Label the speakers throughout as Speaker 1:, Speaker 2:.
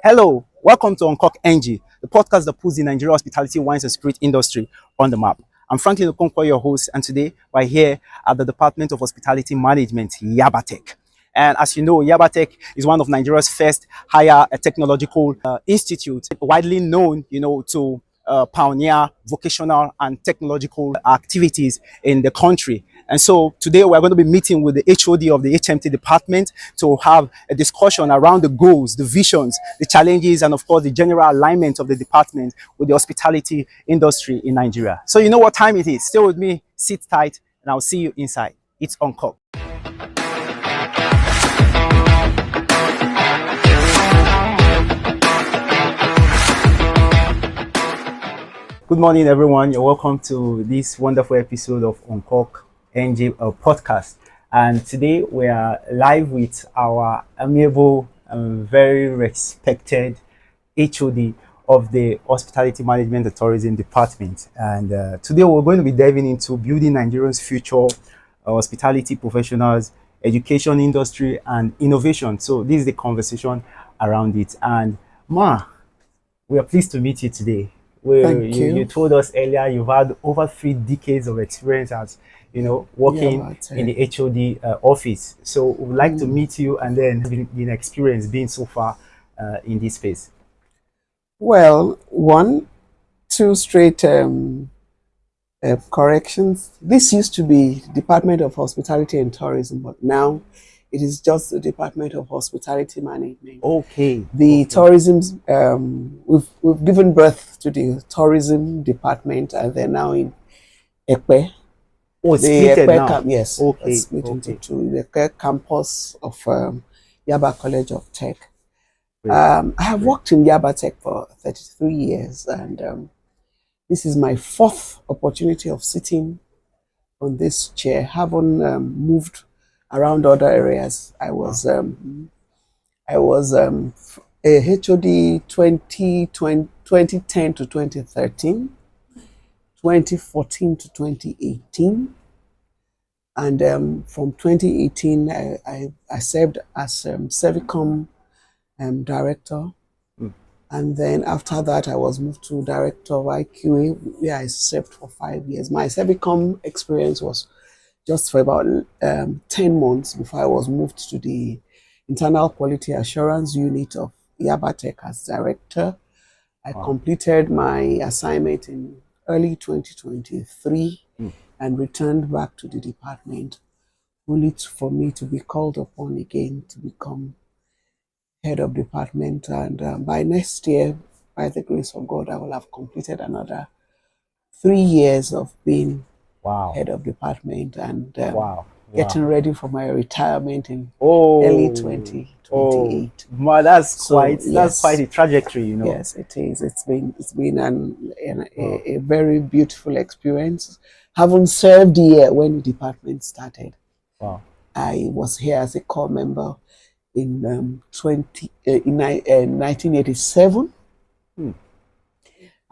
Speaker 1: Hello, welcome to Uncork-NG, the podcast that puts the Nigerian hospitality, wines, and spirit industry on the map. I'm Franklin Okonkwo, your host, and today we're here at the Department of Hospitality Management, Yabatech. And as you know, Yabatech is one of Nigeria's first higher technological institutes, widely known, to pioneer vocational and technological activities in the country. And so today we're going to be meeting with the HOD of the HMT department to have a discussion around the goals, the visions, the challenges, and of course the general alignment of the department with the hospitality industry in Nigeria. So you know what time it is. Stay with me, sit tight, and I'll see you inside. It's Uncork. Good morning, everyone. You're welcome to this wonderful episode of Uncork-NG podcast. And today we are live with our amiable and very respected HOD of the Hospitality Management and Tourism Department. And today we're going to be diving into building Nigerians' future hospitality professionals, education industry, and innovation. So this is the conversation around it. And Ma, we are pleased to meet you today.
Speaker 2: Thank you.
Speaker 1: You told us earlier you've had over 3 decades of experience as working in the HOD office. So we'd like to meet you and then been experienced being so far in this space.
Speaker 2: Well, two straight corrections. This used to be Department of Hospitality and Tourism, but now it is just the Department of Hospitality Management.
Speaker 1: Okay.
Speaker 2: The tourism, we've given birth to the tourism department, and they're now in Ekpe.
Speaker 1: Oh, it's split now.
Speaker 2: Yes.
Speaker 1: Okay.
Speaker 2: It's split into two. The Ekpe campus of Yaba College of Tech. I have worked in Yabatech for 33 years, and this is my 4th opportunity of sitting on this chair. Haven't moved around other areas. I was a HOD 2010 to 2013, 2014 to 2018, and from 2018 I served as Servicom director, and then after that I was moved to director of IQA, where I served for 5 years. My Servicom experience was just for about 10 months before I was moved to the Internal Quality Assurance Unit of Yabatech as director. I completed my assignment in early 2023 and returned back to the department, only for me to be called upon again to become head of department. And by next year, by the grace of God, I will have completed another 3 years of being head of department and getting ready for my retirement in early 2028.
Speaker 1: That's quite a trajectory,
Speaker 2: Yes, it is. It's been a very beautiful experience. Having served here when the department started, I was here as a core member in 1987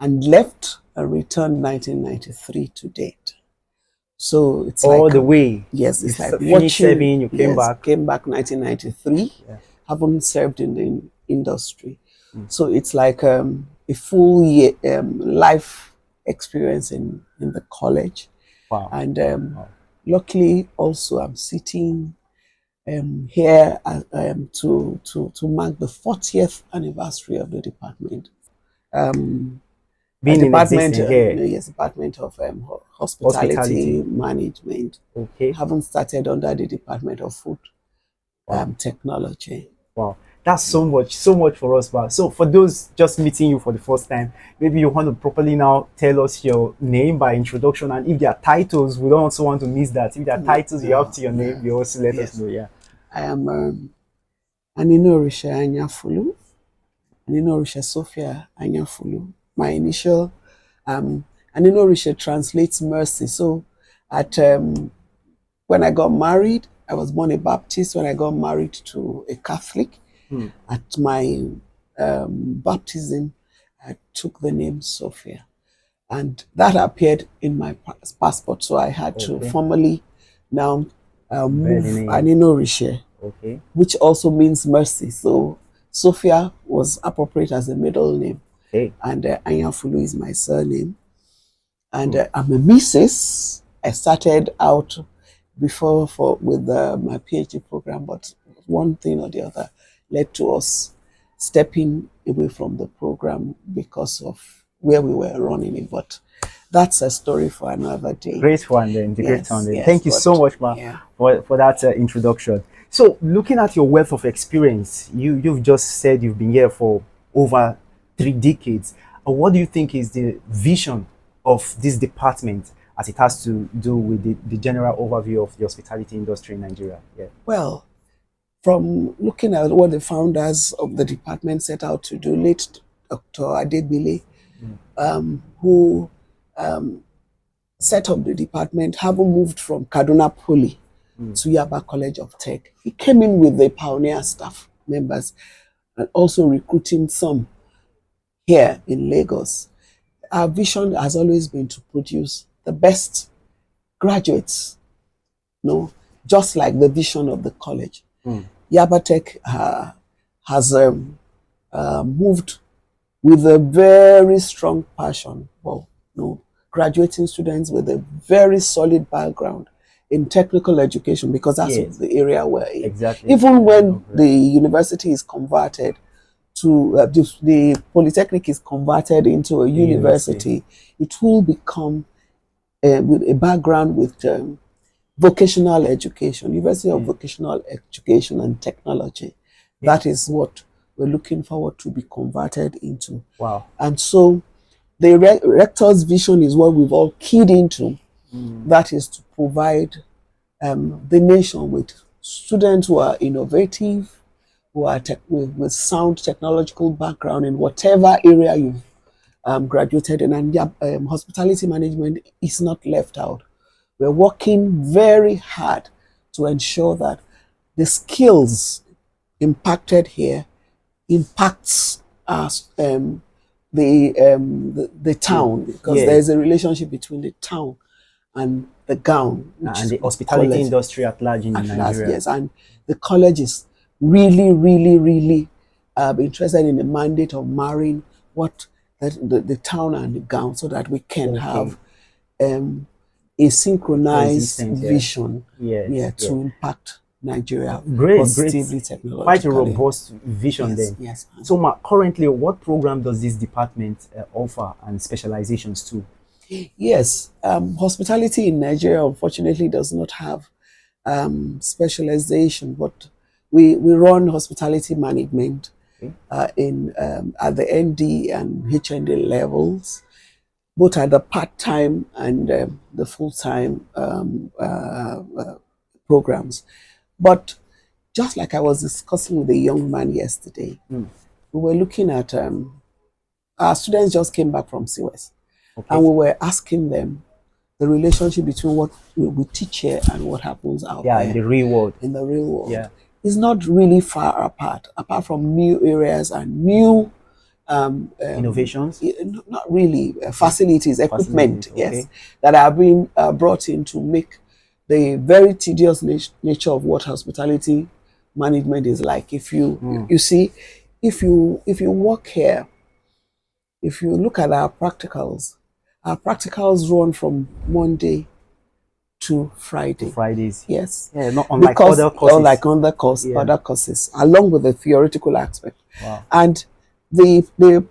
Speaker 2: and left and returned 1993 to date. So it's
Speaker 1: all
Speaker 2: like
Speaker 1: the way.
Speaker 2: Yes, it's like
Speaker 1: watching. Serving, you came back.
Speaker 2: Came back 1993. Haven't served in the industry, so it's like a full year life experience in the college. And luckily, also I'm sitting here to mark the 40th anniversary of the department.
Speaker 1: Being
Speaker 2: department,
Speaker 1: yes,
Speaker 2: Department of Hospitality Management.
Speaker 1: Okay.
Speaker 2: Haven't started under the Department of Food Technology.
Speaker 1: Wow, that's so much for us. But so for those just meeting you for the first time, maybe you want to properly now tell us your name by introduction, and if there are titles, we don't also want to miss that. If there are titles you have to your name, you also let us know.
Speaker 2: I am Anino Anyafulu, Anino Sophia Anyafulu. My initial Anino translates mercy. So at when I got married, I was born a Baptist. When I got married to a Catholic, at my baptism, I took the name Sophia, and that appeared in my passport. So I had to formally now move Anino, which also means mercy. So Sophia was appropriate as a middle name.
Speaker 1: Okay.
Speaker 2: And Anyafulu is my surname. And I'm a Mrs. I started out before with my PhD program, but one thing or the other led to us stepping away from the program because of where we were running it. But that's a story for another day.
Speaker 1: Great one then, the great
Speaker 2: Yes,
Speaker 1: one then.
Speaker 2: yes,
Speaker 1: Thank you so much, ma,
Speaker 2: yeah.
Speaker 1: for that introduction. So, looking at your wealth of experience, you've just said you've been here for over 3 decades. What do you think is the vision of this department as it has to do with the general overview of the hospitality industry in Nigeria? Yeah.
Speaker 2: Well, from looking at what the founders of the department set out to do, late Dr. Adebile, who set up the department, having moved from Kaduna Poly to Yaba College of Tech, he came in with the pioneer staff members and also recruiting some here in Lagos. Our vision has always been to produce the best graduates, just like the vision of the college. Yabatech has moved with a very strong passion for graduating students with a very solid background in technical education, because that's the area we're in.
Speaker 1: Exactly.
Speaker 2: Even when the university is converted to the polytechnic is converted into a university, it will become with a background with vocational education, University of Vocational Education and Technology. That is what we're looking forward to be converted into.
Speaker 1: Wow.
Speaker 2: And so the rector's vision is what we've all keyed into. That is to provide the nation with students who are innovative, who are with sound technological background in whatever area you've graduated in. And hospitality management is not left out. We're working very hard to ensure that the skills impacted here impacts us, the town, because there's a relationship between the town and the gown,
Speaker 1: and the hospitality industry at large in Nigeria.
Speaker 2: Yes, and the college is really, really, really interested in the mandate of marrying the town and the gown, so that we can have a synchronized vision to impact Nigeria positively, technologically.
Speaker 1: Quite a robust vision then.
Speaker 2: Yes.
Speaker 1: So, currently, what program does this department offer and specializations to?
Speaker 2: Yes, hospitality in Nigeria unfortunately does not have specialization, but we run hospitality management in at the ND and HND levels, both at the part-time and the full-time programs. But just like I was discussing with a young man yesterday, we were looking at our students just came back from COS, and we were asking them the relationship between what we teach here and what happens out there
Speaker 1: in the real world.
Speaker 2: In the real world, is not really far apart from new areas and new
Speaker 1: innovations.
Speaker 2: Not really facilities, equipment, that are being brought in to make the very tedious nature of what hospitality management is like. If you see, if you work here, if you look at our practicals run from Monday to Friday.
Speaker 1: Fridays.
Speaker 2: Yes.
Speaker 1: Yeah, not unlike other courses.
Speaker 2: Other courses, along with the theoretical aspect.
Speaker 1: Wow.
Speaker 2: And the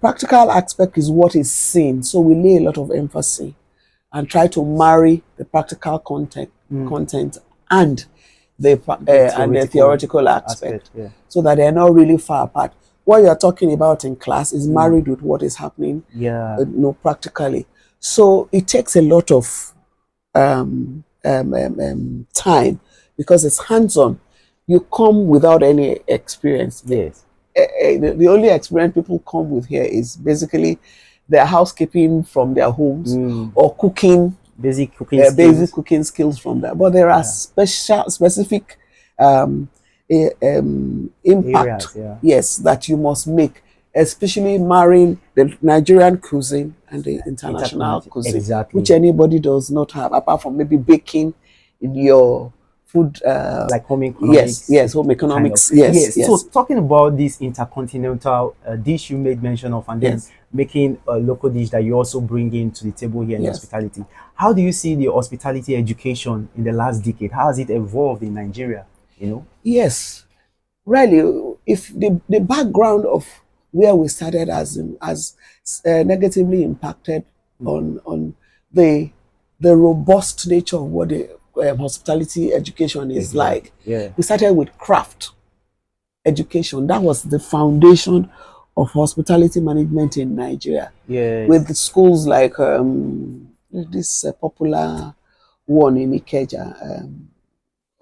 Speaker 2: practical aspect is what is seen. So we lay a lot of emphasis and try to marry the practical content and the theoretical aspect so that they're not really far apart. What you're talking about in class is married with what is happening practically. So it takes a lot of time, because it's hands-on. You come without any experience.
Speaker 1: Yes.
Speaker 2: The only experience people come with here is basically their housekeeping from their homes or cooking,
Speaker 1: basic cooking
Speaker 2: skills from that. But there are specific impact,
Speaker 1: areas,
Speaker 2: that you must make, especially marrying the Nigerian cuisine and the international cuisine, which anybody does not have, apart from maybe baking in your food,
Speaker 1: like home economics.
Speaker 2: yes, home economics,
Speaker 1: Kind of.
Speaker 2: yes.
Speaker 1: So talking about this intercontinental dish you made mention of, and then
Speaker 2: Yes.
Speaker 1: making a local dish that you also bring into the table here in
Speaker 2: Yes.
Speaker 1: hospitality. How do you see the hospitality education in the last decade? How has it evolved in Nigeria? You know?
Speaker 2: Yes, really, if the background of where we started as negatively impacted on the robust nature of what the hospitality education is like.
Speaker 1: Yeah.
Speaker 2: We started with craft education. That was the foundation of hospitality management in Nigeria.
Speaker 1: Yes.
Speaker 2: With schools like this popular one in Ikeja.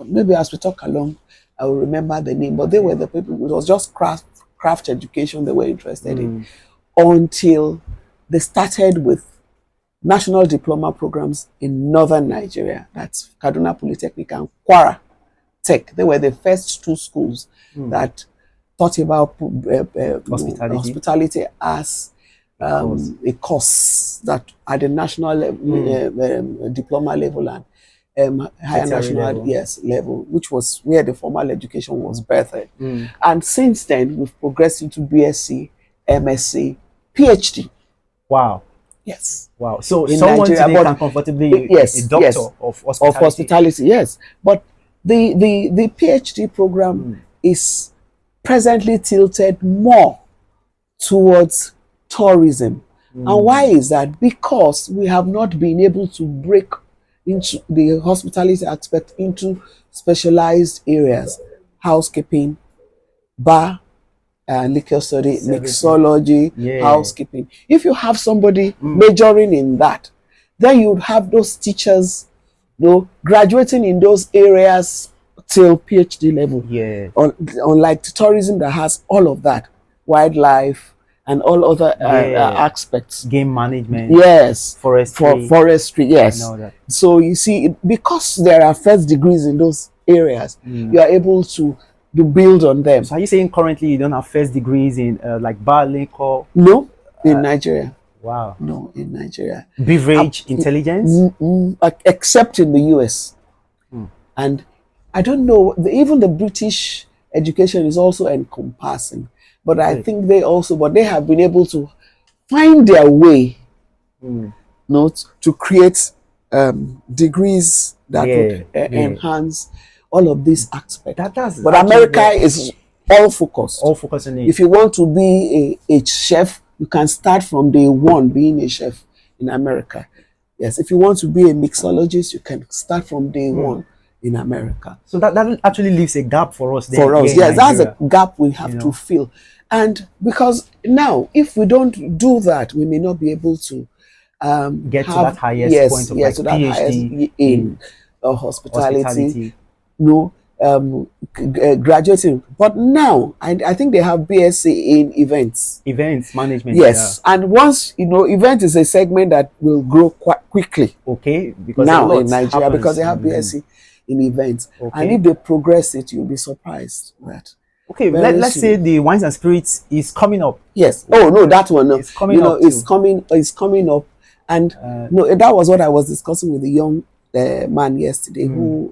Speaker 2: Maybe as we talk along, I will remember the name. But they were the people. It was just craft education they were interested in, until they started with national diploma programs in northern Nigeria. That's Kaduna Polytechnic and Kwara Tech. They were the first two schools that thought about hospitality as a course that at the national diploma level and higher national level, which was where the formal education was birthed. And since then, we've progressed into BSc, MSc, PhD.
Speaker 1: Wow.
Speaker 2: Yes.
Speaker 1: Wow. So
Speaker 2: in
Speaker 1: someone
Speaker 2: Nigeria,
Speaker 1: today can comfortably be a doctor of hospitality.
Speaker 2: Yes. But the PhD program is presently tilted more towards tourism. And why is that? Because we have not been able to break into the hospitality aspect into specialized areas: housekeeping, bar, liquor study, mixology, housekeeping. If you have somebody majoring in that, then you would have those teachers, graduating in those areas till PhD level.
Speaker 1: Yeah.
Speaker 2: Unlike tourism that has all of that, wildlife and all other aspects.
Speaker 1: Game management.
Speaker 2: Yes.
Speaker 1: Forestry.
Speaker 2: Forestry, yes.
Speaker 1: I know that.
Speaker 2: So you see, because there are first degrees in those areas, you are able to build on them.
Speaker 1: So are you saying currently you don't have first degrees in like bar, liquor?
Speaker 2: No, in Nigeria.
Speaker 1: Wow.
Speaker 2: No, in Nigeria.
Speaker 1: Beverage intelligence?
Speaker 2: Except in the US. And I don't know, even the British education is also encompassing. But I think they have been able to find their way to create degrees that would enhance all of these aspects. But America is all focused.
Speaker 1: All focused on it.
Speaker 2: If you want to be a chef, you can start from day one being a chef in America. Yes, if you want to be a mixologist, you can start from day one in America.
Speaker 1: So that actually leaves a gap for us there.
Speaker 2: For us, yes, that's a gap we have to fill. And because now, if we don't do that, we may not be able to
Speaker 1: get to that highest point of like PhD
Speaker 2: in hospitality. Graduating. But now, I think they have BSc in events
Speaker 1: management.
Speaker 2: Yes, and once event is a segment that will grow quite quickly.
Speaker 1: Okay, because
Speaker 2: now in Nigeria, because they have BSc in events, and if they progress it, you'll be surprised that.
Speaker 1: Okay, let's say the wines and spirits is coming up.
Speaker 2: Yes. Oh no, that one. No.
Speaker 1: It's coming up.
Speaker 2: It's coming up, and that was what I was discussing with the young man yesterday, who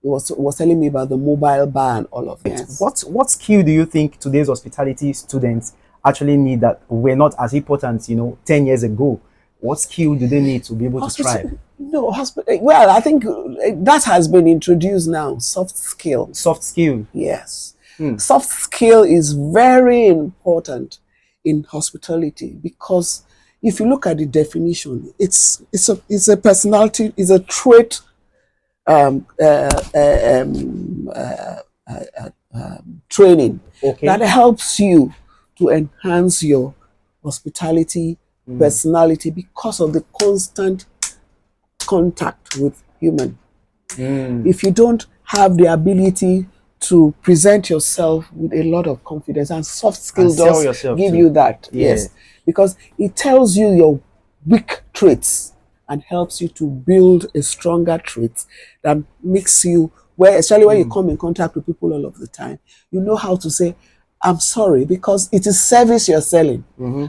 Speaker 2: was telling me about the mobile bar and all of that.
Speaker 1: What skill do you think today's hospitality students actually need that were not as important, 10 years ago? What skill do they need to be able to thrive?
Speaker 2: Well, I think that has been introduced now. Soft skill.
Speaker 1: Soft skill.
Speaker 2: Yes. Soft skill is very important in hospitality, because if you look at the definition, it's a personality, it's a trait training that helps you to enhance your hospitality personality because of the constant contact with human. If you don't have the ability to present yourself with a lot of confidence, and soft skills does give you that, yes, because it tells you your weak traits and helps you to build a stronger trait that makes you, especially when you come in contact with people all of the time, you know how to say, I'm sorry, because it is service you're selling.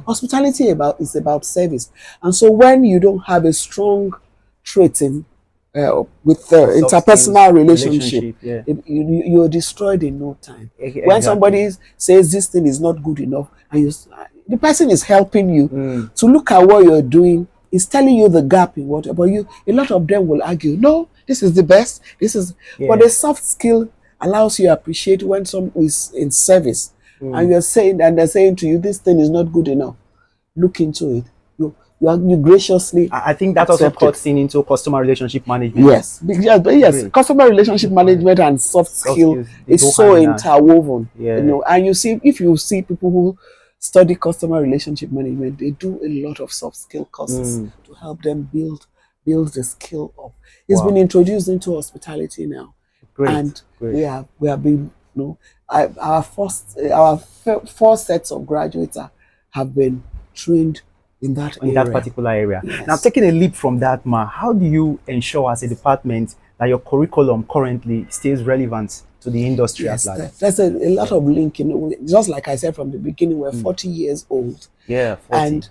Speaker 2: Hospitality is about service. And so when you don't have a strong trait in with
Speaker 1: Soft
Speaker 2: interpersonal
Speaker 1: skills,
Speaker 2: relationship,
Speaker 1: relationship, yeah.
Speaker 2: you're destroyed in no time. When
Speaker 1: Exactly.
Speaker 2: somebody says this thing is not good enough, and the person is helping you
Speaker 1: Mm.
Speaker 2: to look at what you're doing, is telling you the gap in what, but you, a lot of them will argue, no, this is the best, this is, but
Speaker 1: Yeah.
Speaker 2: the soft skill allows you to appreciate when someone is in service, and
Speaker 1: Mm.
Speaker 2: you're saying, and they're saying to you, this thing is not good enough. Look into it. You graciously
Speaker 1: I think that also
Speaker 2: accept it.
Speaker 1: cuts in into customer relationship management.
Speaker 2: Yes, yes,
Speaker 1: Great.
Speaker 2: customer relationship
Speaker 1: Right.
Speaker 2: management and soft
Speaker 1: Soft
Speaker 2: skill
Speaker 1: skills, they
Speaker 2: is
Speaker 1: go
Speaker 2: so
Speaker 1: hand in hand.
Speaker 2: interwoven,
Speaker 1: Yeah.
Speaker 2: and you see, if you see people who study customer relationship management, they do a lot of soft skill courses
Speaker 1: Mm.
Speaker 2: to help them build the skill up. It's been
Speaker 1: Wow.
Speaker 2: introduced into hospitality now,
Speaker 1: Great.
Speaker 2: and
Speaker 1: Great.
Speaker 2: we have been, our four sets of graduates have been trained in that
Speaker 1: In that
Speaker 2: area.
Speaker 1: particular area. Now,
Speaker 2: Yes.
Speaker 1: taking a leap from that, Ma, how do you ensure as a department that your curriculum currently stays relevant to the industry at
Speaker 2: Yes,
Speaker 1: large?
Speaker 2: there's a lot
Speaker 1: Yeah.
Speaker 2: of linking. Just like I said from the beginning, we're
Speaker 1: Mm.
Speaker 2: 40 years old.
Speaker 1: Yeah, 40.
Speaker 2: And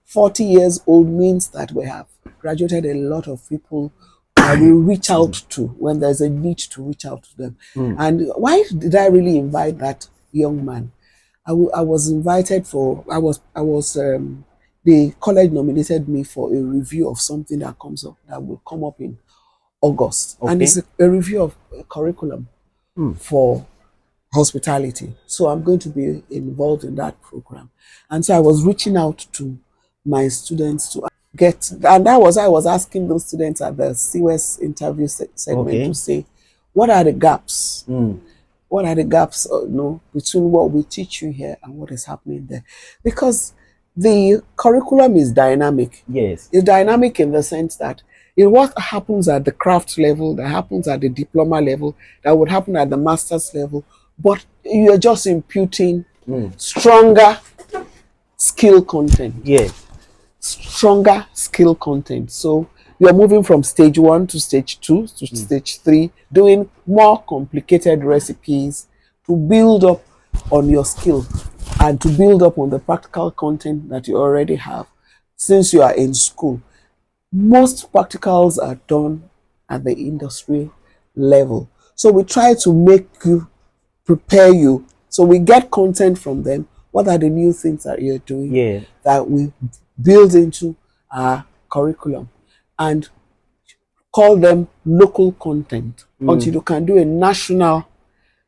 Speaker 2: 40 years old means that we have graduated a lot of people that we reach
Speaker 1: Excuse
Speaker 2: out
Speaker 1: me.
Speaker 2: to when there's a need to reach out to them.
Speaker 1: Mm.
Speaker 2: And why did I really invite that young man? I was invited for, the college nominated me for a review of something that will come up in August. And
Speaker 1: Okay.
Speaker 2: it's a review of a curriculum
Speaker 1: Mm.
Speaker 2: for hospitality. So I'm going to be involved in that program. And so I was reaching out to my students to get, and I was asking those students at the CWES interview segment to
Speaker 1: Okay.
Speaker 2: say, what are the gaps?
Speaker 1: Mm.
Speaker 2: What are the gaps, between what we teach you here and what is happening there? Because the curriculum is dynamic.
Speaker 1: Yes.
Speaker 2: It's dynamic in the sense that what happens at the craft level, that happens at the diploma level, that would happen at the master's level, but you're just imputing stronger skill content.
Speaker 1: Yes.
Speaker 2: Stronger skill content. So you're moving from stage 1 to stage 2 to stage 3, doing more complicated recipes to build up on your skill and to build up on the practical content that you already have since you are in school. Most practicals are done at the industry level. So we try to prepare you. So we get content from them. What are the new things that you're doing
Speaker 1: Yeah.
Speaker 2: that we build into our curriculum and call them local content until you can do a national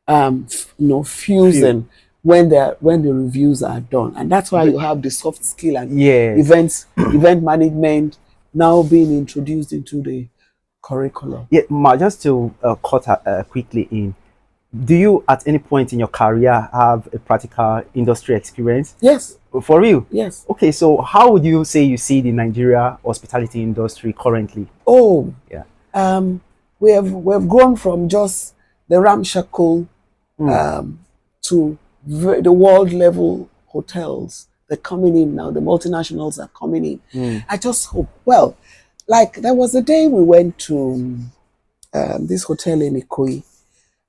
Speaker 1: Few.
Speaker 2: fusion when the reviews are done. And that's why you have the soft skill and
Speaker 1: Yes.
Speaker 2: event management now being introduced into the curriculum.
Speaker 1: Yeah, Ma, just to cut quickly in, do you at any point in your career have a practical industry experience?
Speaker 2: Yes.
Speaker 1: For real?
Speaker 2: Yes.
Speaker 1: Okay, so how would you say you see the Nigeria hospitality industry currently?
Speaker 2: Oh,
Speaker 1: Yeah.
Speaker 2: we have grown from just the ramshackle
Speaker 1: Mm.
Speaker 2: to the world level hotels. They're coming in now. The multinationals are coming in. I just hope. Well, like there was a day we went to this hotel in Ikoyi.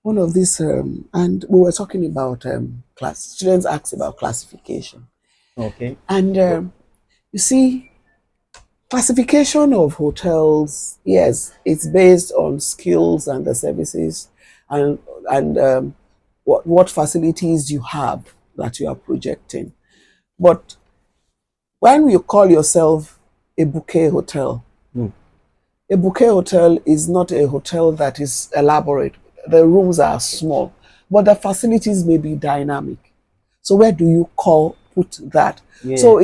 Speaker 2: One of these, and we were talking about class. Students asked about classification,
Speaker 1: Okay.
Speaker 2: and you see, classification of hotels. Yes, it's based on skills and the services, and what facilities you have that you are projecting. But when you call yourself a bouquet hotel,
Speaker 1: Mm.
Speaker 2: a bouquet hotel is not a hotel that is elaborate. The rooms are small, but the facilities may be dynamic. So where do you put that?
Speaker 1: Yeah.
Speaker 2: So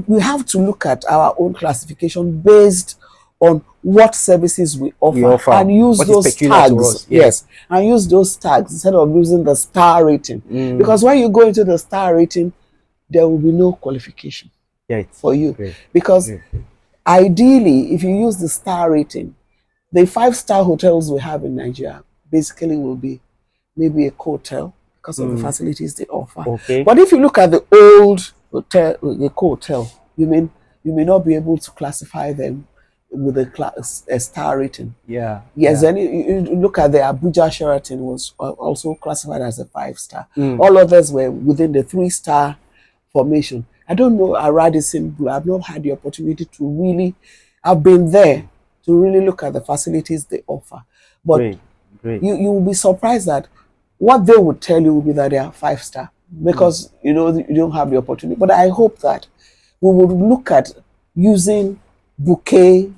Speaker 2: we have to look at our own classification based on what services we offer, and use
Speaker 1: what is
Speaker 2: those
Speaker 1: peculiar to
Speaker 2: tags.
Speaker 1: us. Yeah.
Speaker 2: Yes, and use those tags instead of using the star rating. Because when you go into the star rating, there will be no qualification
Speaker 1: Yeah,
Speaker 2: for you.
Speaker 1: great.
Speaker 2: Because
Speaker 1: Great.
Speaker 2: ideally, if you use the star rating, the 5-star hotels we have in Nigeria basically will be maybe a hotel because of the facilities they offer.
Speaker 1: Okay.
Speaker 2: But if you look at the old hotel, the hotel, you may not be able to classify them with a star rating.
Speaker 1: Yeah.
Speaker 2: Yes,
Speaker 1: Yeah.
Speaker 2: then you look at the Abuja Sheraton was also classified as a 5-star.
Speaker 1: Mm.
Speaker 2: All others were within the 3-star formation. I don't know a Radisson Blue. I've not had the opportunity to really. I've been there, to really look at the facilities they offer. But
Speaker 1: Great, great.
Speaker 2: you will be surprised that what they would tell you will be that they are 5-star, because you know you don't have the opportunity. But I hope that we would look at using bouquet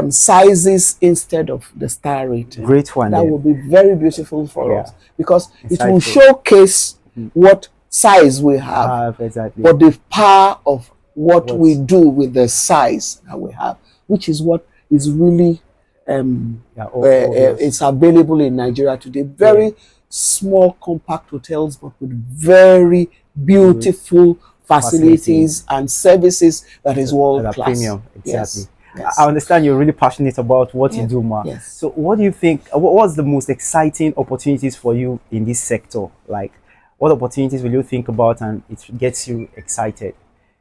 Speaker 2: sizes instead of the star rating.
Speaker 1: Great one.
Speaker 2: That
Speaker 1: there.
Speaker 2: would be very beautiful for us, because it will
Speaker 1: Insightful.
Speaker 2: showcase what size we have,
Speaker 1: Exactly.
Speaker 2: but the power of what we do with the size that we have, which is what is really it's available in Nigeria today. Very small, compact hotels, but with very beautiful facilities and services that is world class.
Speaker 1: Premium, exactly.
Speaker 2: Yes. Yes.
Speaker 1: I understand you're really passionate about what you do, Ma.
Speaker 2: Yes.
Speaker 1: So what do you think, what's the most exciting opportunities for you in this sector? Like, what opportunities will you think about and it gets you excited?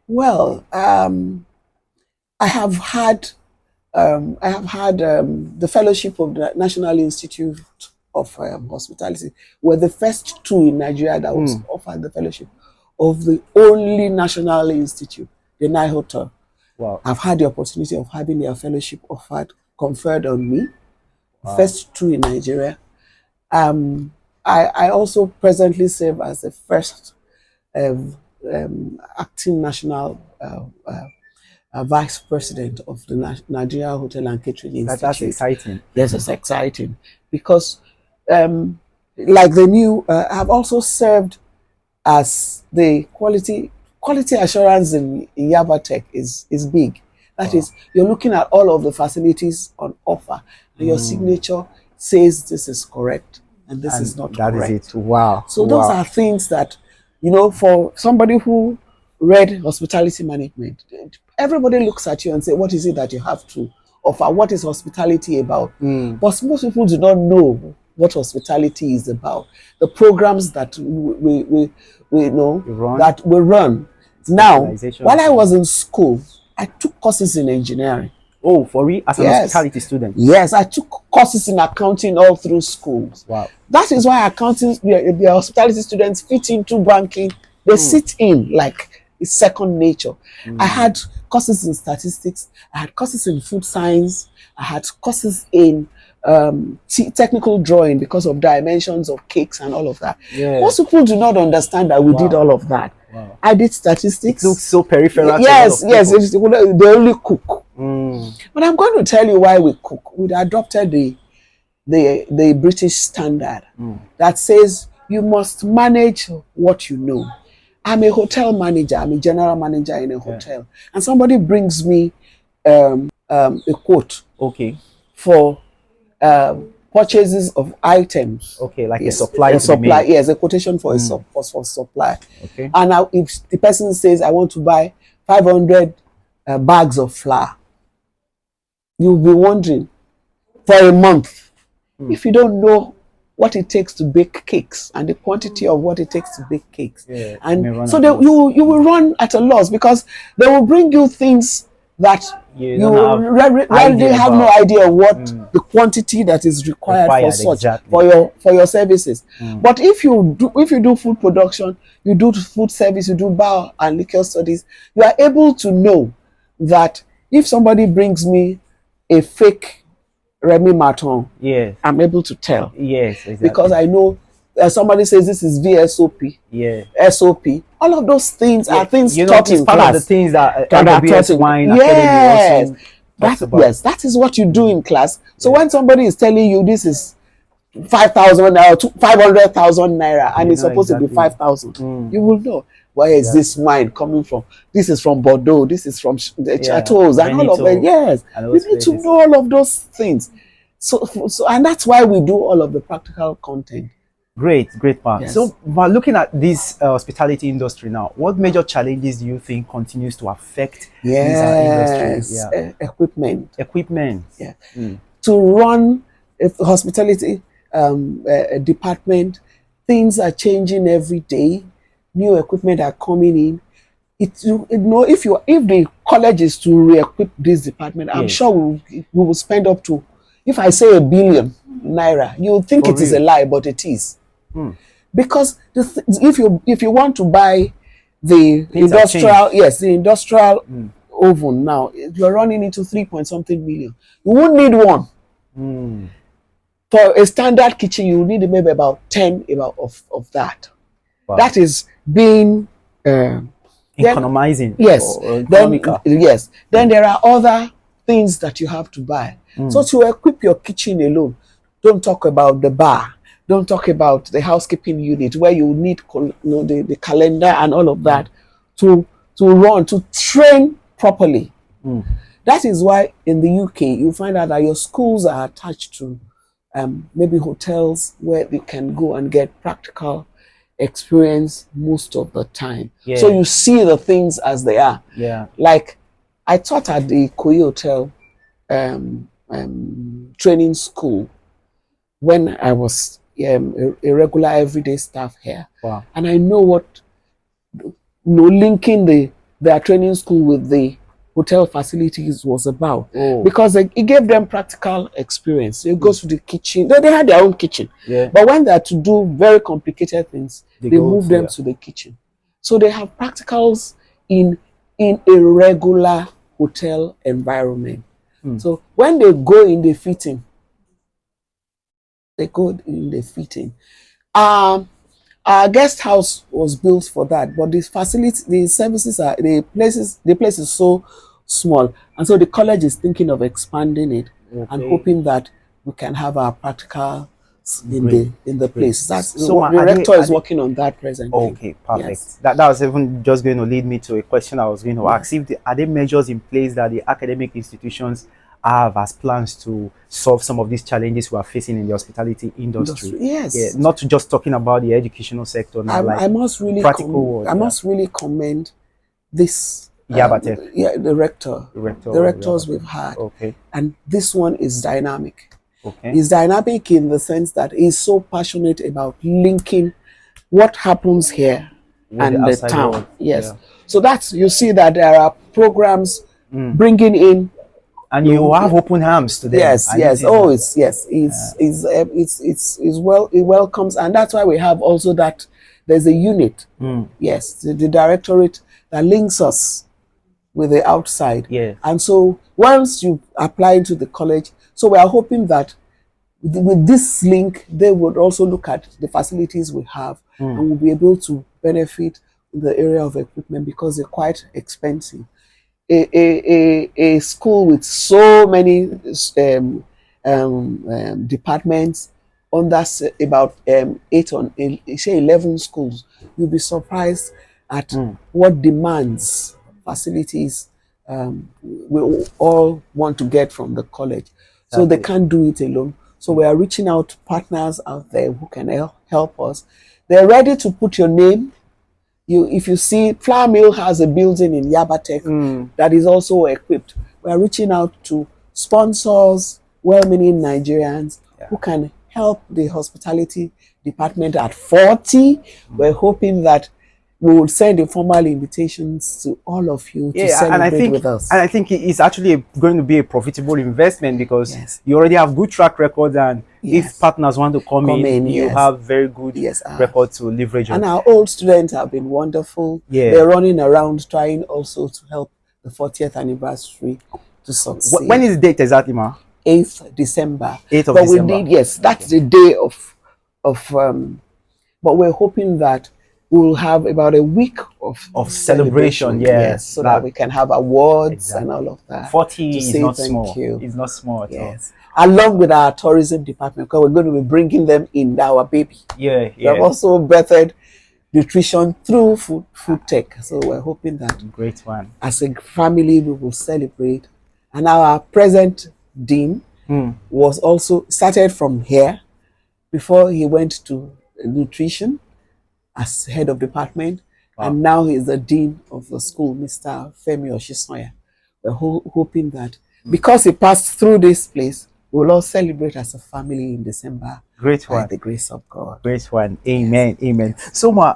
Speaker 2: Well, I have had the fellowship of the National Institute of Hospitality. We're the first two in Nigeria that was offered the fellowship of the only national institute, the NIHOTA.
Speaker 1: Wow.
Speaker 2: I've had the opportunity of having their fellowship conferred on me. Wow. First two in Nigeria. I also presently serve as the first acting national vice president of the Nigeria Hotel and Catering Institute.
Speaker 1: That's exciting.
Speaker 2: Yes, it's exciting because, like the new, I've also served as the quality assurance in Yabatech is big. That is, you're looking at all of the facilities on offer, and your signature says this is correct and this is not correct.
Speaker 1: That is it. Wow.
Speaker 2: So those are things that, you know, for somebody who read hospitality management, everybody looks at you and say, what is it that you have to offer? What is hospitality about? But most people do not know what hospitality is about. The programs that we know that we run. Now, while I was in school, I took courses in engineering.
Speaker 1: Oh, for real? As an hospitality student?
Speaker 2: Yes, I took courses in accounting all through schools.
Speaker 1: Wow.
Speaker 2: That is why accounting, the hospitality students fit into banking. They sit in like it's second nature. I had courses in statistics. I had courses in food science. I had courses in technical drawing because of dimensions of cakes and all of that. Yeah. Most people do not understand that we did all of that. Wow. I did statistics.
Speaker 1: It looks so peripheral.
Speaker 2: Yes, they only cook. But I'm going to tell you why we cook. We adopted the British standard that says you must manage what you know. I'm a hotel manager. I'm a general manager in a hotel, and somebody brings me a quote.
Speaker 1: Okay.
Speaker 2: For purchases of items.
Speaker 1: Okay, like a supply.
Speaker 2: Yes, a quotation for for supply.
Speaker 1: Okay.
Speaker 2: And now, if the person says, "I want to buy 500 bags of flour," you'll be wondering for a month if you don't know what it takes to bake cakes and the quantity of what it takes to bake cakes.
Speaker 1: Yeah,
Speaker 2: and so you will run at a loss because they will bring you things that you rarely have no idea what the quantity that is required for such for your services. But if you do food production, you do food service, you do bar and liquor studies, you are able to know that if somebody brings me a fake Remy Martin, I'm able to tell.
Speaker 1: Yes, exactly.
Speaker 2: Because I know somebody says this is VSOP, SOP. All of those things are things taught in class.
Speaker 1: Of the things that BS Wine
Speaker 2: Academy also that is what you do in class. So when somebody is telling you this is 5,000 naira, 500,000 naira, and it's supposed to be 5,000, you will know where is this wine coming from. This is from Bordeaux. This is from the chateaus and all of it. Yes, you need to know all of those things. So and that's why we do all of the practical content.
Speaker 1: Great part. Yes. So, but looking at this hospitality industry now, what major challenges do you think continues to affect this industry? Equipment.
Speaker 2: Yeah. To run a hospitality department, things are changing every day. New equipment are coming in. If the college is to re-equip this department, I'm sure we will spend up to, if I say 1 billion naira, you think it is a lie, but it is. Because if you want to buy the industrial oven now, you're running into 3 point something million. You won't need one. For a standard kitchen, you need maybe about 10 of that.
Speaker 1: Wow.
Speaker 2: That is being
Speaker 1: economizing.
Speaker 2: Yes. Then yes. Then there are other things that you have to buy. So to equip your kitchen alone, don't talk about the bar. Don't talk about the housekeeping unit where you need the calendar and all of that to train properly. That is why in the UK you find out that your schools are attached to maybe hotels where you can go and get practical experience most of the time. So you see the things as they are. Like I taught at the Koi Hotel training school when I was a regular everyday staff here.
Speaker 1: Wow.
Speaker 2: And I know what linking their training school with the hotel facilities was about, because it gave them practical experience. They go to the kitchen. They had their own kitchen, but when they had to do very complicated things, they move them to the kitchen. So they have practicals in a regular hotel environment. So when they go in the fitting, our guest house was built for that, but the facility, the services are the place is so small, and so the college is thinking of expanding it and hoping that we can have our practical in the place. That's so the rector is working on that presently.
Speaker 1: Okay, perfect. Yes. That was even just going to lead me to a question I was going to ask. If are there measures in place that the academic institutions have as plans to solve some of these challenges we are facing in the hospitality industry?
Speaker 2: Yes.
Speaker 1: Not just talking about the educational sector now,
Speaker 2: I must really must really commend this
Speaker 1: Yabatech.
Speaker 2: the rectors we've had. And this one is dynamic. He's dynamic in the sense that he's so passionate about linking what happens here and the town. World. Yes. So that's, you see that there are programs bringing in,
Speaker 1: and you have open arms to them.
Speaker 2: Yes. It's well, it welcomes, and that's why we have also that there's a unit. Yes, the directorate that links us with the outside. And so once you apply into the college, so we are hoping that with this link, they would also look at the facilities we have and will be able to benefit in the area of equipment, because they're quite expensive. A school with so many departments, under about 11 schools, you'll be surprised at what demands facilities we all want to get from the college. So they can't do it alone. So we are reaching out to partners out there who can help us. They're ready to put your name. If you see, Flour Mill has a building in Yabatech that is also equipped. We are reaching out to sponsors, well-meaning Nigerians who can help the hospitality department at 40. We're hoping that we will send informal invitations to all of you to celebrate with us.
Speaker 1: And I think it's actually going to be a profitable investment, because you already have good track record, and if partners want to come in, you have very good record to leverage on.
Speaker 2: And our old students have been wonderful. They're running around trying also to help the 40th anniversary to succeed.
Speaker 1: When is the date exactly, ma?
Speaker 2: 8th December.
Speaker 1: 8th of December.
Speaker 2: We did, that's the day of but we're hoping that we'll have about a week of celebration, so that we can have awards and all of that.
Speaker 1: 40 is not small. It's not small at all.
Speaker 2: Along with our tourism department, because we're going to be bringing them in, our baby. We have also bettered nutrition through food tech. So we're hoping that
Speaker 1: great one.
Speaker 2: As a family, we will celebrate. And our present dean was also started from here before he went to nutrition as head of department, and now he's the dean of the school, Mr. Femi Oshisoya. We're hoping that because he passed through this place, we'll all celebrate as a family in December.
Speaker 1: Great one.
Speaker 2: By the grace of God.
Speaker 1: Great one. Amen. Amen. So, ma,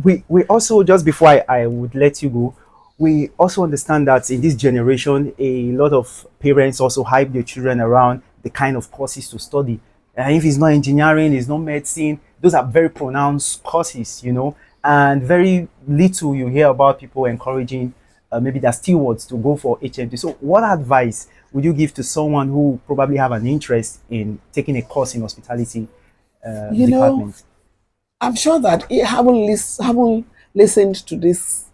Speaker 1: we also, just before I would let you go, we also understand that in this generation, a lot of parents also hype their children around the kind of courses to study. And if it's not engineering, it's not medicine, those are very pronounced courses, and very little you hear about people encouraging maybe they're stewards to go for HMT. So what advice would you give to someone who probably have an interest in taking a course in hospitality
Speaker 2: You know,
Speaker 1: department?
Speaker 2: I'm sure that you haven't listened to this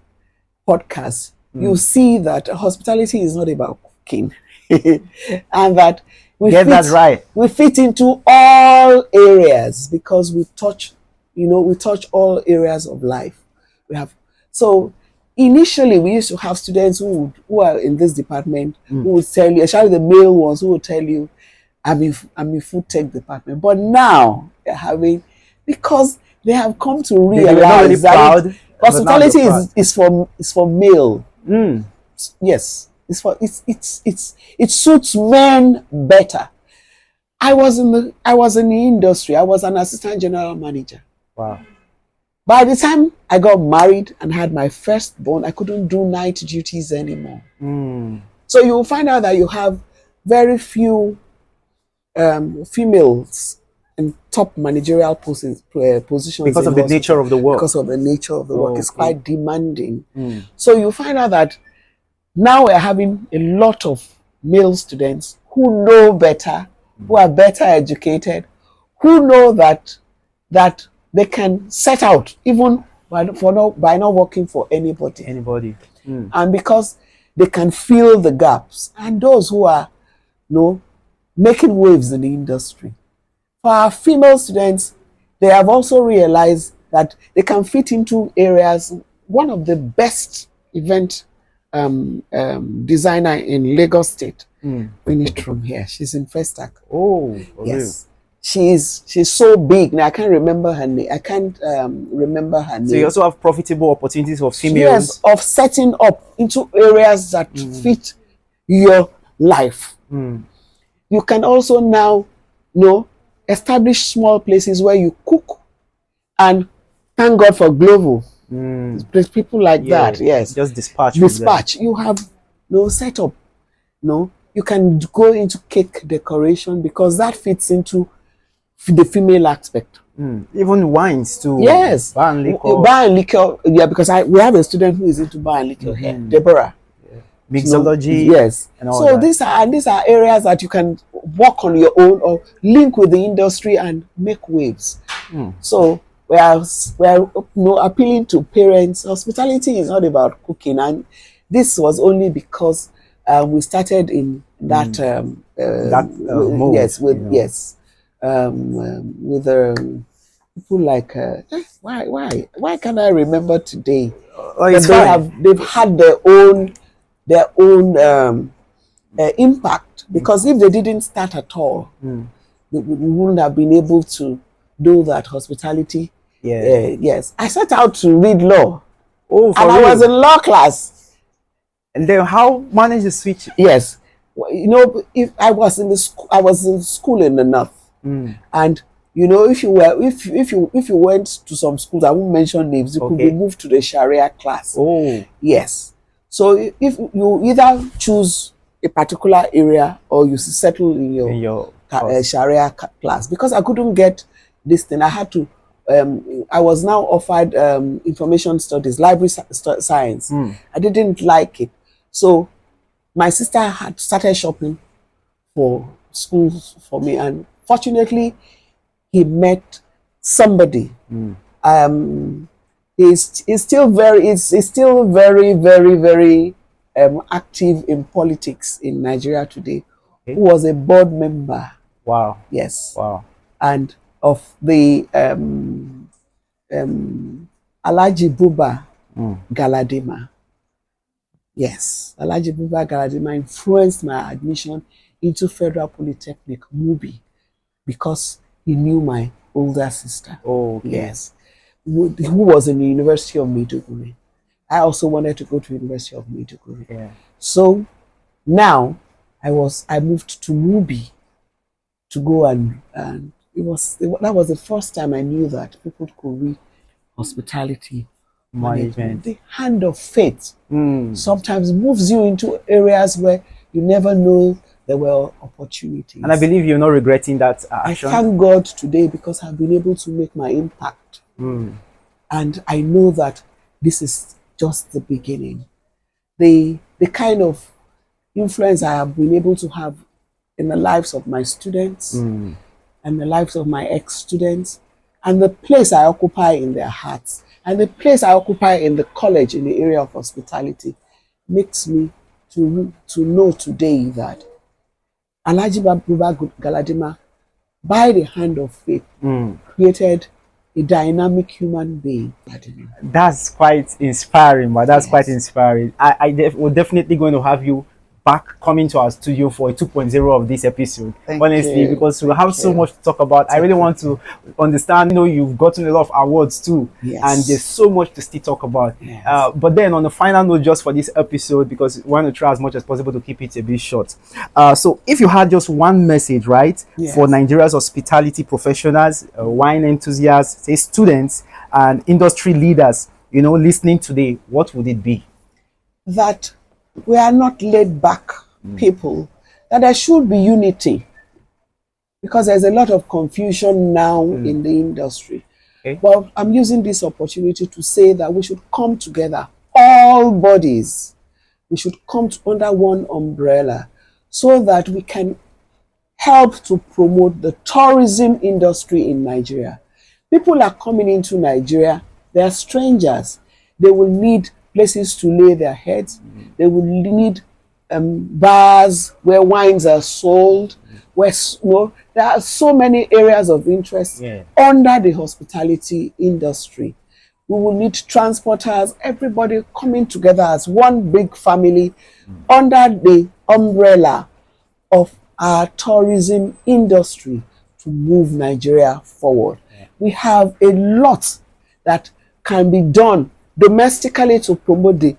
Speaker 2: podcast. You see that hospitality is not about cooking, and that
Speaker 1: Get that right.
Speaker 2: we fit into all areas because we touch, we touch all areas of life. We have so initially we used to have students who are in this department who would tell you, especially the male ones, who would tell you, I'm in food tech department. But now they're having, because they have come to
Speaker 1: They were not really
Speaker 2: realize that
Speaker 1: proud, but now
Speaker 2: hospitality
Speaker 1: they're proud.
Speaker 2: is for male. Yes, it suits men better. I was in the industry. I was an assistant general manager.
Speaker 1: Wow.
Speaker 2: By the time I got married and had my firstborn, I couldn't do night duties anymore. So you will find out that you have very few females in top managerial positions
Speaker 1: Because of the nature of the work.
Speaker 2: Because of the nature of the work, it's quite demanding.
Speaker 1: Mm.
Speaker 2: So you find out that now we're having a lot of male students who know better, who are better educated, who know that they can set out even by not working for anybody.
Speaker 1: Mm.
Speaker 2: And because they can fill the gaps. And those who are making waves in the industry. For our female students, they have also realized that they can fit into areas. One of the best event designer in Lagos State finished from here. She's in Festac.
Speaker 1: Oh,
Speaker 2: yes. She's so big now. I can't remember her name. I can't remember her name.
Speaker 1: So you also have profitable opportunities for females.
Speaker 2: Yes, of setting up into areas that fit your life. You can also now, establish small places where you cook, and thank God for Glovo. There's people like that. Yes,
Speaker 1: just dispatch.
Speaker 2: You have set up. You can go into cake decoration because that fits into the female aspect.
Speaker 1: Even wines too.
Speaker 2: Yes,
Speaker 1: bar and liquor.
Speaker 2: Bar and liquor. Yeah, because we have a student who is into bar and liquor here, Deborah.
Speaker 1: Mixology.
Speaker 2: Yes.
Speaker 1: And all
Speaker 2: so
Speaker 1: that.
Speaker 2: these are areas that you can work on your own or link with the industry and make waves. So we are appealing to parents. Hospitality is not about cooking, and this was only because we started in that
Speaker 1: mode,
Speaker 2: yes, with people like why can't I remember today? They've had their own impact, because if they didn't start at all, we wouldn't have been able to do that hospitality. Yes, I set out to read law.
Speaker 1: Oh,
Speaker 2: and I was in law class.
Speaker 1: And then how managed to switch?
Speaker 2: Yes, if I was in school in the north, and if you went to some schools, I won't mention names, you could be moved to the Sharia class.
Speaker 1: Oh,
Speaker 2: yes. So if you either choose a particular area or you settle in your Sharia class, because I couldn't get this thing, I had to. I was now offered information studies, library science. I didn't like it, so my sister had started shopping for schools for me, and fortunately, he met somebody. He's still very very active in politics in Nigeria today. Who was a board member.
Speaker 1: Wow.
Speaker 2: Yes.
Speaker 1: Wow.
Speaker 2: And of the Alhaji Buba Galadima. Yes, Alhaji Buba Galadima influenced my admission into Federal Polytechnic, Mubi, because he knew my older sister.
Speaker 1: Oh, okay.
Speaker 2: Yes. Who was in the University of Maiduguri. I also wanted to go to the University of Maiduguri.
Speaker 1: Yeah.
Speaker 2: So now I moved to Mubi to go and that was the first time I knew that people could read hospitality management. The hand of fate sometimes moves you into areas where you never know there were opportunities.
Speaker 1: And I believe you're not regretting that action.
Speaker 2: I thank God today because I've been able to make my impact. And I know that this is just the beginning. the kind of influence I have been able to have in the lives of my students and the lives of my ex-students, and the place I occupy in their hearts, and the place I occupy in the college in the area of hospitality, makes me to know today that Alhaji Buba Galadima, by the hand of faith, created a dynamic human being.
Speaker 1: That's quite inspiring, but that's quite inspiring. We're definitely going to have you back coming to our studio for a 2.0 of this episode. Honestly, because we have so much to talk about. I really want to understand. You know, you've gotten a lot of awards too, and there's so much to still talk about. But then on the final note, just for this episode, because we want to try as much as possible to keep it a bit short. So if you had just one message, right, for Nigeria's hospitality professionals, wine enthusiasts, say students and industry leaders, you know, listening today, what would it be?
Speaker 2: That we are not laid back people, that there should be unity, because there's a lot of confusion now in the industry. Well, I'm using this opportunity to say that we should come together, all bodies. We should come under one umbrella so that we can help to promote the tourism industry in Nigeria. People are coming into Nigeria, they are strangers. They will need places to lay their heads. They will need bars where wines are sold, where there are so many areas of interest under the hospitality industry. We will need transporters, everybody coming together as one big family under the umbrella of our tourism industry to move Nigeria forward. We have a lot that can be done domestically to promote the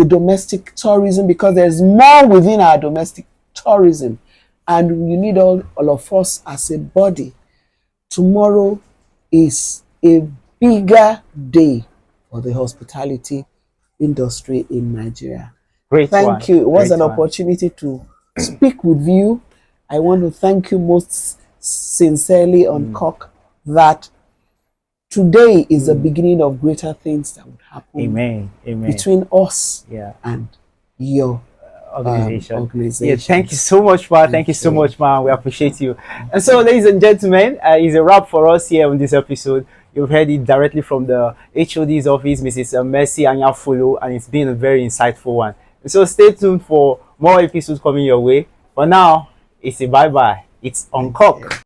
Speaker 2: domestic tourism, because there's more within our domestic tourism, and you need all of us as a body. Tomorrow is a bigger day for the hospitality industry in Nigeria. Thank you. It was an opportunity to speak with you. I want to thank you most sincerely, Uncork, that today is the beginning of greater things that would happen between us and your organization.
Speaker 1: Yeah, thank you so much, man. Thank you so much, man. We appreciate you. And so, ladies and gentlemen, it's a wrap for us here on this episode. You've heard it directly from the HOD's office, Mrs. Mercy Anyafulu, and it's been a very insightful one. And so stay tuned for more episodes coming your way. For now, it's a bye-bye. It's Uncork.